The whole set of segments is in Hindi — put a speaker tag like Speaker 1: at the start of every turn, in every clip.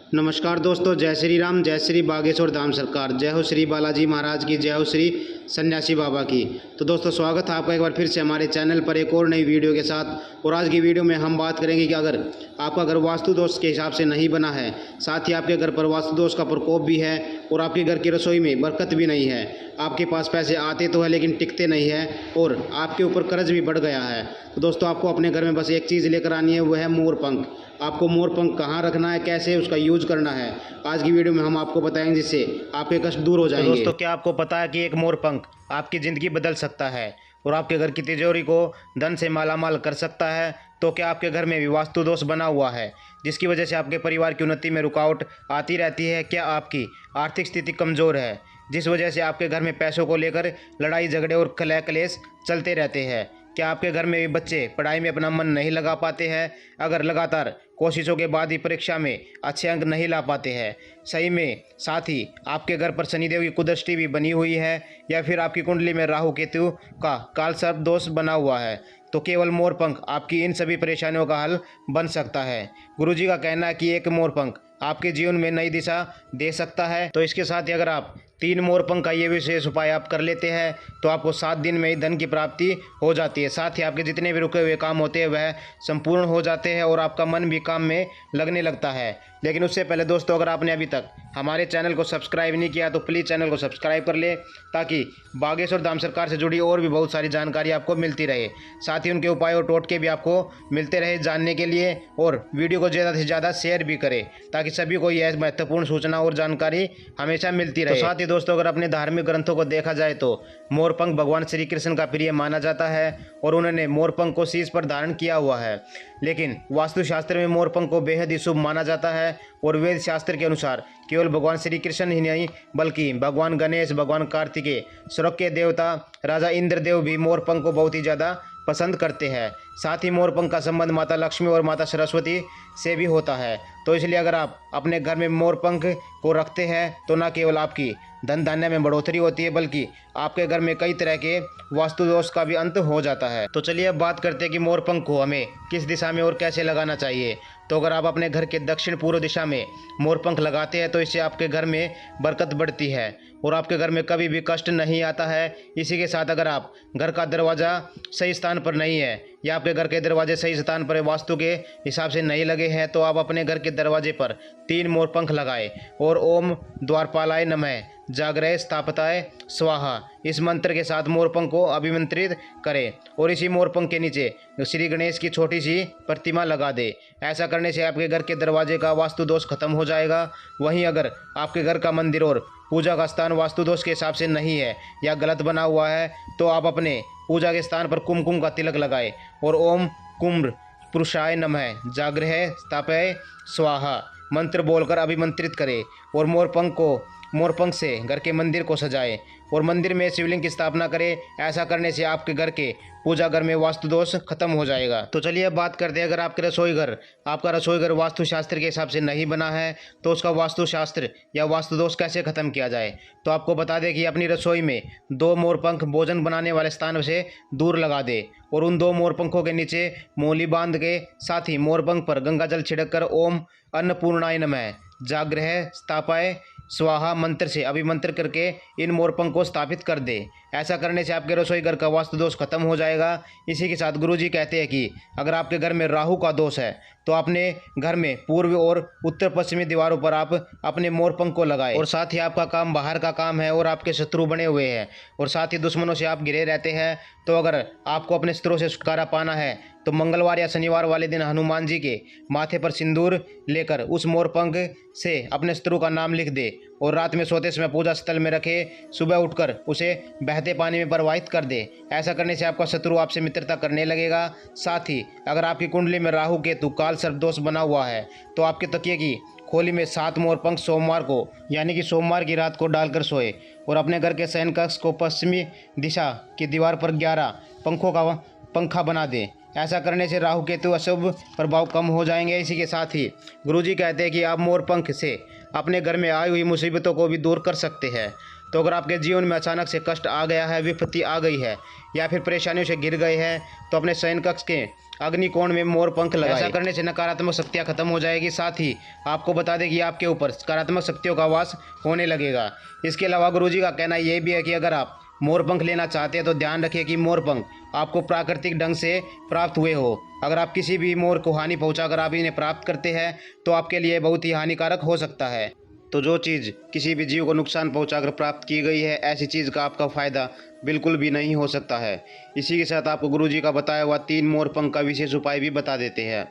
Speaker 1: नमस्कार दोस्तों, जय श्री राम, जय श्री बागेश्वर धाम सरकार, जय हो श्री बालाजी महाराज की, जय हो श्री सन्यासी बाबा की। तो दोस्तों, स्वागत है आपका एक बार फिर से हमारे चैनल पर एक और नई वीडियो के साथ। और आज की वीडियो में हम बात करेंगे कि अगर आपका घर वास्तु दोष के हिसाब से नहीं बना है, साथ ही आपके घर पर वास्तु दोष का प्रकोप भी है और आपके घर की रसोई में बरकत भी नहीं है, आपके पास पैसे आते तो है लेकिन टिकते नहीं है और आपके ऊपर कर्ज भी बढ़ गया है, तो दोस्तों आपको अपने घर में बस एक चीज़ लेकर आनी है, वह है मोर पंख। आपको मोर पंख कहाँ रखना है, कैसे उसका यूज करना है, आज की वीडियो में हम आपको बताएंगे, जिससे आपके कष्ट दूर हो जाएंगे।
Speaker 2: तो दोस्तों, क्या आपको पता है कि एक मोर पंख आपकी ज़िंदगी बदल सकता है और आपके घर की तिजोरी को धन से मालामाल कर सकता है? तो क्या आपके घर में भी वास्तु दोष बना हुआ है जिसकी वजह से आपके परिवार की उन्नति में रुकावट आती रहती है? क्या आपकी आर्थिक स्थिति कमज़ोर है जिस वजह से आपके घर में पैसों को लेकर लड़ाई झगड़े और कलह कलेश चलते रहते हैं? क्या आपके घर में भी बच्चे पढ़ाई में अपना मन नहीं लगा पाते हैं? अगर लगातार कोशिशों के बाद ही परीक्षा में अच्छे अंक नहीं ला पाते हैं सही में, साथ ही आपके घर पर शनिदेव की कुदृष्टि भी बनी हुई है, या फिर आपकी कुंडली में राहु केतु का काल सर्प दोष बना हुआ है, तो केवल मोरपंख आपकी इन सभी परेशानियों का हल बन सकता है। गुरुजी का कहना है कि एक मोरपंख आपके जीवन में नई दिशा दे सकता है। तो इसके साथ ही अगर आप 3 मोरपंख का ये विशेष उपाय आप कर लेते हैं तो आपको 7 दिन में ही धन की प्राप्ति हो जाती है। साथ ही आपके जितने भी रुके हुए काम होते हैं वह संपूर्ण हो जाते हैं और आपका मन भी काम में लगने लगता है। लेकिन उससे पहले दोस्तों, अगर आपने अभी तक हमारे चैनल को सब्सक्राइब नहीं किया तो प्लीज़ चैनल को सब्सक्राइब कर ले, ताकि बागेश्वर धाम सरकार से जुड़ी और भी बहुत सारी जानकारी आपको मिलती रहे। साथ ही उनके उपाय और टोटके भी आपको मिलते रहे जानने के लिए, और वीडियो को ज़्यादा से ज़्यादा शेयर भी करें ताकि सभी को यह महत्वपूर्ण सूचना और जानकारी हमेशा मिलती रहे। तो साथ ही दोस्तों, अगर अपने धार्मिक ग्रंथों को देखा जाए तो मोरपंख भगवान श्री कृष्ण का प्रिय माना जाता है और उन्होंने मोरपंख को शीश पर धारण किया हुआ है। लेकिन वास्तुशास्त्र में मोरपंख को बेहद ही शुभ माना जाता है और वेद शास्त्र के अनुसार केवल भगवान श्री कृष्ण ही नहीं बल्कि भगवान गणेश, भगवान कार्तिकेय, स्वर्ग के देवता राजा इंद्रदेव भी मोरपंख को बहुत ही ज़्यादा पसंद करते हैं। साथ ही मोरपंख का संबंध माता लक्ष्मी और माता सरस्वती से भी होता है। तो इसलिए अगर आप अपने घर में मोरपंख को रखते हैं तो न केवल आपकी धन धान्य में बढ़ोतरी होती है बल्कि आपके घर में कई तरह के वास्तु दोष का भी अंत हो जाता है। तो चलिए अब बात करते हैं कि मोरपंख को हमें किस दिशा में और कैसे लगाना चाहिए। तो अगर आप अपने घर के दक्षिण पूर्व दिशा में मोरपंख लगाते हैं तो इससे आपके घर में बरकत बढ़ती है और आपके घर में कभी भी कष्ट नहीं आता है। इसी के साथ अगर आप घर का दरवाज़ा सही स्थान पर नहीं है या आपके घर के दरवाजे सही स्थान पर वास्तु के हिसाब से नहीं लगे हैं तो आप अपने घर के दरवाजे पर 3 मोरपंख लगाएं और ओम द्वारपालाय नमः जागृह स्थापताय स्वाहा इस मंत्र के साथ मोरपंख को अभिमंत्रित करें और इसी मोरपंख के नीचे श्री गणेश की छोटी सी प्रतिमा लगा दे। ऐसा करने से आपके घर के दरवाजे का वास्तु दोष खत्म हो जाएगा। वहीं अगर आपके घर का मंदिर और पूजा का स्थान वास्तु दोष के हिसाब से नहीं है या गलत बना हुआ है तो आप अपने पूजा के स्थान पर कुमकुम का तिलक लगाएं और ओम कुम्र पुरुषाय नमः जागृह स्थापय स्वाहा मंत्र बोलकर अभिमंत्रित करें और मोरपंख से घर के मंदिर को सजाएं और मंदिर में शिवलिंग की स्थापना करें। ऐसा करने से आपके घर के पूजा घर में वास्तु दोष खत्म हो जाएगा। तो चलिए अब बात करते हैं, अगर आपका रसोई घर वास्तुशास्त्र के हिसाब से नहीं बना है तो उसका वास्तुशास्त्र या वास्तु दोष कैसे खत्म किया जाए। तो आपको बता दें कि अपनी रसोई में 2 मोरपंख भोजन बनाने वाले स्थान से दूर लगा दे और उन 2 मोरपंखों के नीचे मोली बांध के साथ ही मोरपंख पर गंगा जल छिड़क कर ओम अन्नपूर्णाय नमः जागृह स्थापय स्वाहा मंत्र से अभिमंत्र करके इन मोरपंख को स्थापित कर दे। ऐसा करने से आपके रसोई घर का वास्तु दोष खत्म हो जाएगा। इसी के साथ गुरुजी कहते हैं कि अगर आपके घर में राहु का दोष है तो अपने घर में पूर्व और उत्तर पश्चिमी दीवारों पर आप अपने मोरपंख को लगाएं। और साथ ही आपका काम बाहर का काम है और आपके शत्रु बने हुए हैं और साथ ही दुश्मनों से आप घिरे रहते हैं, तो अगर आपको अपने शत्रुओं से छुटकारा पाना है तो मंगलवार या शनिवार वाले दिन हनुमान जी के माथे पर सिंदूर लेकर उस मोरपंख से अपने शत्रु का नाम लिख दे और रात में सोते समय पूजा स्थल में रखे, सुबह उठकर उसे बहते पानी में प्रवाहित कर दे। ऐसा करने से आपका शत्रु आपसे मित्रता करने लगेगा। साथ ही अगर आपकी कुंडली में राहु केतु काल सर्प दोष बना हुआ है तो आपके तकिए की खोली में 7 मोरपंख सोमवार को यानी कि सोमवार की रात को डालकर सोए और अपने घर के शयन कक्ष को पश्चिमी दिशा की दीवार पर 11 पंखों का पंखा बना दें। ऐसा करने से राहु केतु अशुभ प्रभाव कम हो जाएंगे। इसी के साथ ही गुरुजी कहते हैं कि आप मोरपंख से अपने घर में आई हुई मुसीबतों को भी दूर कर सकते हैं। तो अगर आपके जीवन में अचानक से कष्ट आ गया है, विपत्ति आ गई है या फिर परेशानियों से घिर गए हैं तो अपने शयन कक्ष के अग्निकोण में मोर पंख लगाएं। ऐसा करने से नकारात्मक शक्तियाँ खत्म हो जाएगी। साथ ही आपको बता दें कि आपके ऊपर सकारात्मक शक्तियों का वास होने लगेगा। इसके अलावा गुरुजी का कहना यह भी है कि अगर आप मोर पंख लेना चाहते हैं तो ध्यान रखिए कि मोर पंख आपको प्राकृतिक ढंग से प्राप्त हुए हो। अगर आप किसी भी मोर को हानि पहुंचाकर आप इन्हें प्राप्त करते हैं तो आपके लिए बहुत ही हानिकारक हो सकता है। तो जो चीज़ किसी भी जीव को नुकसान पहुंचाकर प्राप्त की गई है, ऐसी चीज़ का आपका फ़ायदा बिल्कुल भी नहीं हो सकता है। इसी के साथ आपको गुरुजी का बताया हुआ 3 मोर पंख का विशेष उपाय भी बता देते हैं,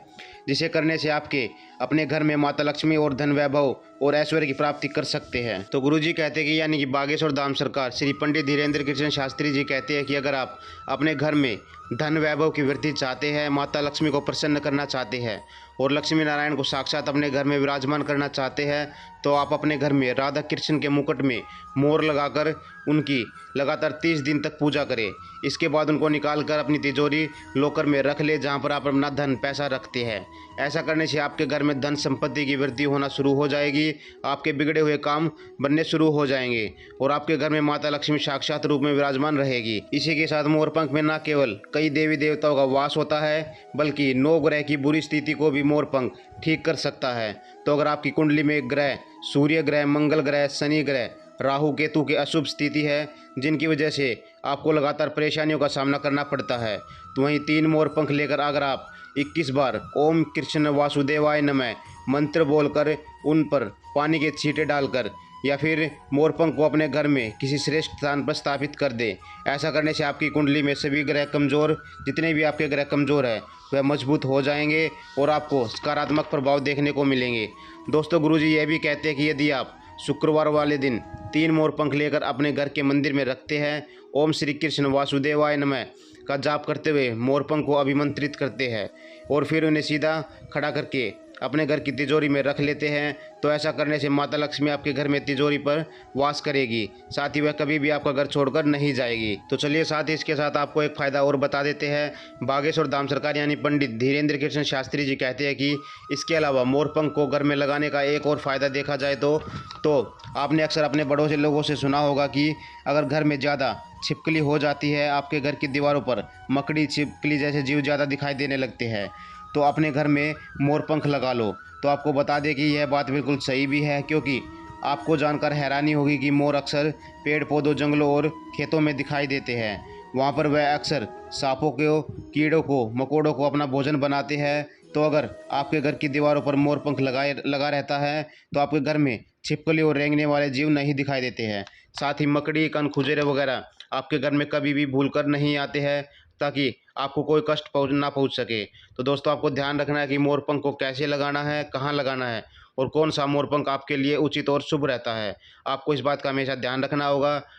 Speaker 2: जिसे करने से आपके अपने घर में माता लक्ष्मी और धन वैभव और ऐश्वर्य की प्राप्ति कर सकते हैं। तो गुरुजी कहते हैं कि यानी कि बागेश्वर धाम सरकार श्री पंडित धीरेन्द्र कृष्ण शास्त्री जी कहते हैं कि अगर आप अपने घर में धन वैभव की वृद्धि चाहते हैं, माता लक्ष्मी को प्रसन्न करना चाहते हैं और लक्ष्मी नारायण को साक्षात अपने घर में विराजमान करना चाहते हैं, तो आप अपने घर में राधा कृष्ण के मुकुट में मोर लगाकर उनकी लगातार 30 दिन तक पूजा करें। इसके बाद उनको निकाल कर अपनी तिजोरी लॉकर में रख ले, जहाँ पर आप अपना धन पैसा रखते हैं। ऐसा करने से आपके घर में धन संपत्ति की वृद्धि होना शुरू हो जाएगी, आपके बिगड़े हुए काम बनने शुरू हो जाएंगे और आपके घर में माता लक्ष्मी साक्षात रूप में विराजमान रहेगी। इसी के साथ मोर पंख में न केवल कई देवी देवताओं का वास होता है, बल्कि 9 ग्रह की बुरी स्थिति को भी मोर पंख ठीक कर सकता है। तो अगर आपकी कुंडली में ग्रह सूर्य ग्रह, मंगल ग्रह, शनि ग्रह, राहु केतु की अशुभ स्थिति है, जिनकी वजह से आपको लगातार परेशानियों का सामना करना पड़ता है, तो वहीं 3 मोर पंख लेकर अगर आप 21 बार ओम कृष्ण वासुदेवाय नमः मंत्र बोलकर उन पर पानी के छींटे डालकर या फिर मोरपंख को अपने घर में किसी श्रेष्ठ स्थान पर स्थापित कर दें। ऐसा करने से आपकी कुंडली में सभी ग्रह कमज़ोर, जितने भी आपके ग्रह कमज़ोर है वह मजबूत हो जाएंगे और आपको सकारात्मक प्रभाव देखने को मिलेंगे। दोस्तों, गुरुजी यह भी कहते हैं कि यदि आप शुक्रवार वाले दिन 3 मोरपंख लेकर अपने घर के मंदिर में रखते हैं, ओम श्री कृष्ण वासुदेवाय नमः का जाप करते हुए मोरपंख को अभिमंत्रित करते हैं और फिर उन्हें सीधा खड़ा करके अपने घर की तिजोरी में रख लेते हैं, तो ऐसा करने से माता लक्ष्मी आपके घर में तिजोरी पर वास करेगी, साथ ही वह कभी भी आपका घर छोड़कर नहीं जाएगी। तो चलिए साथ ही इसके साथ आपको एक फ़ायदा और बता देते हैं। बागेश्वर धाम सरकार यानी पंडित धीरेन्द्र कृष्ण शास्त्री जी कहते हैं कि इसके अलावा मोरपंख को घर में लगाने का एक और फ़ायदा देखा जाए तो आपने अक्सर अपने बड़ों से लोगों से सुना होगा कि अगर घर में ज़्यादा छिपकली हो जाती है, आपके घर की दीवारों पर मकड़ी छिपकली जैसे जीव ज़्यादा दिखाई देने लगते हैं, तो अपने घर में मोरपंख लगा लो। तो आपको बता दें कि यह बात बिल्कुल सही भी है, क्योंकि आपको जानकर हैरानी होगी कि मोर अक्सर पेड़ पौधों, जंगलों और खेतों में दिखाई देते हैं। वहाँ पर वह अक्सर सांपों को, कीड़ों को, मकोड़ों को अपना भोजन बनाते हैं। तो अगर आपके घर की दीवारों पर मोरपंख लगा रहता है तो आपके घर में छिपकली और रेंगने वाले जीव नहीं दिखाई देते हैं। साथ ही मकड़ी, कनखुजरे वगैरह आपके घर में कभी भी भूल कर नहीं आते हैं, ताकि आपको कोई कष्ट ना पहुंच सके। तो दोस्तों, आपको ध्यान रखना है कि मोरपंख को कैसे लगाना है, कहाँ लगाना है और कौन सा मोरपंख आपके लिए उचित और शुभ रहता है। आपको इस बात का हमेशा ध्यान रखना होगा।